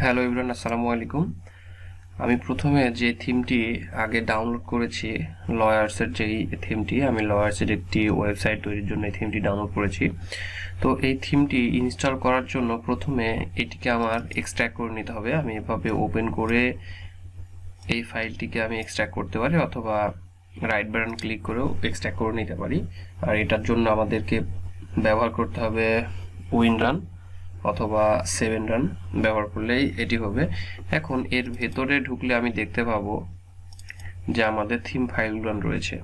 Hello everyone, আসসালামু আলাইকুম। আমি প্রথমে যে থিমটি আগে ডাউনলোড করেছি, লয়ার্সের যেই থিমটি, আমি লয়ার্সের একটি ওয়েবসাইট তৈরির জন্য এই থিমটি ডাউনলোড করেছি। তো এই থিমটি ইনস্টল করার জন্য প্রথমে এটিকে আমার এক্সট্র্যাক্ট করে নিতে হবে। আমি এভাবে ওপেন করে এই ফাইলটিকে আমি এক্সট্র্যাক্ট করতে পারি, অথবা রাইট বাটন ক্লিক করেও এক্সট্র্যাক্ট করে নিতে পারি। আর এটার জন্য আমাদেরকে ব্যবহার করতে হবে উইনরান অথবা 7 রান ব্যবহার করলেই এটি হবে। এখন এর ভেতরে ঢুকলে আমি দেখতে পাবো যে আমাদের থিম ফাইলগুলো রয়েছে।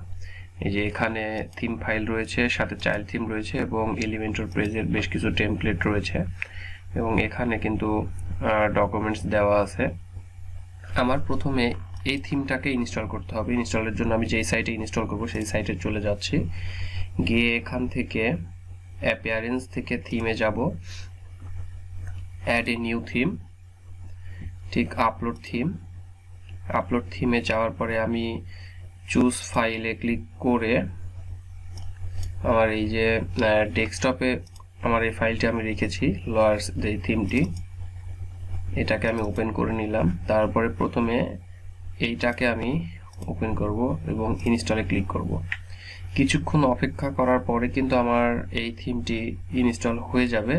এই যে এখানে থিম ফাইল রয়েছে, সাথে চাইল্ড থিম রয়েছে এবং এলিমেন্টর পেজের বেশ কিছু টেমপ্লেট রয়েছে, এবং এখানে কিন্তু ডকুমেন্টস দেওয়া আছে। আমার প্রথমে এই থিমটাকে ইনস্টল করতে হবে। ইনস্টলের জন্য আমি যেই সাইটে ইনস্টল করব সেই সাইটে চলে যাচ্ছি। গিয়ে এখান থেকে অ্যাপিয়ারেন্স থেকে থিমে যাব, অ্যাড এ নিউ থিম, ঠিক আপলোড থিমে যাওয়ার পরে আমি চুজ ফাইলে ক্লিক করে আমার এই যে ডেস্কটপে আমার এই ফাইলটি আমি রেখেছি, লয়ার্স এই থিমটি, এটাকে আমি ওপেন করে নিলাম। তারপরে প্রথমে এইটাকে আমি ওপেন করব এবং ইনস্টলে ক্লিক করব। কিছুক্ষণ অপেক্ষা করার পরে কিন্তু আমার এই থিমটি ইনস্টল হয়ে যাবে।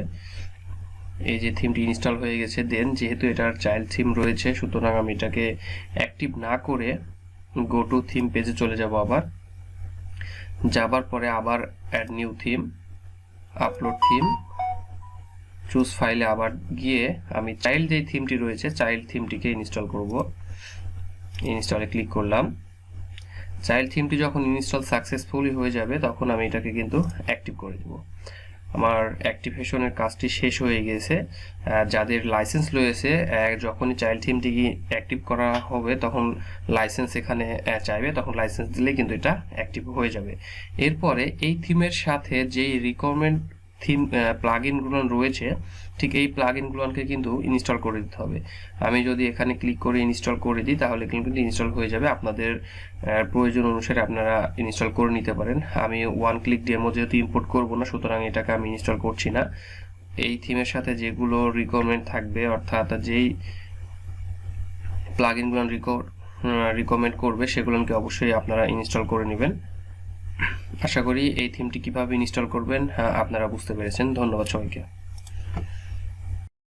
এই যে থিমটি ইনস্টল হয়ে গেছে। দেন যেহেতু এটার চাইল্ড থিম রয়েছে, সুতরাং আমি এটাকে অ্যাক্টিভ না করে গো টু থিম পেজে চলে যাব। আবার যাবার পরে আবার add new theme, upload theme, choose ফাইলে আবার গিয়ে আমি চাইল্ড যে থিমটি রয়েছে চাইল্ড থিমটিকে ইনস্টল করব। ইনস্টলে ক্লিক করলাম। চাইল্ড থিমটি যখন ইনস্টল সাকসেসফুলি হয়ে যাবে তখন আমি এটাকে কিন্তু অ্যাক্টিভ করে দেব। আমার অ্যাক্টিভেশনের কাজটি শেষ হয়ে গেছে। যাদের লাইসেন্স রয়েছে, যখনই চাইল্ড থিমটি অ্যাক্টিভ করা হবে তখন লাইসেন্স এখানে চাইবে, তখন লাইসেন্স দিলেই কিন্তু এটা অ্যাক্টিভ হয়ে যাবে। এরপরে এই থিমের সাথে যেই রিকোয়ারমেন্ট থিম প্লাগইনগুলো রয়েছে, ঠিক এই প্লাগইনগুলোকে কিন্তু ইনস্টল করে দিতে হবে। আমি যদি এখানে ক্লিক করে ইনস্টল করে দিই তাহলে কিন্তু ইনস্টল হয়ে যাবে। আপনাদের প্রয়োজন অনুসারে আপনারা ইনস্টল করে নিতে পারেন। আমি ওয়ান ক্লিক ডেমো যেহেতু ইম্পোর্ট করব না, সুতরাং এটাকে আমি ইনস্টল করছি না। এই থিমের সাথে যেগুলো রিকোয়ারমেন্ট থাকবে, অর্থাৎ যেই প্লাগইনগুলো রিকমেন্ড করবে সেগুলোকে অবশ্যই আপনারা ইনস্টল করে নেবেন। আশা করি এই থিমটি কিভাবে ইনস্টল করবেন আপনারা বুঝতে পেরেছেন। ধন্যবাদ সবাইকে।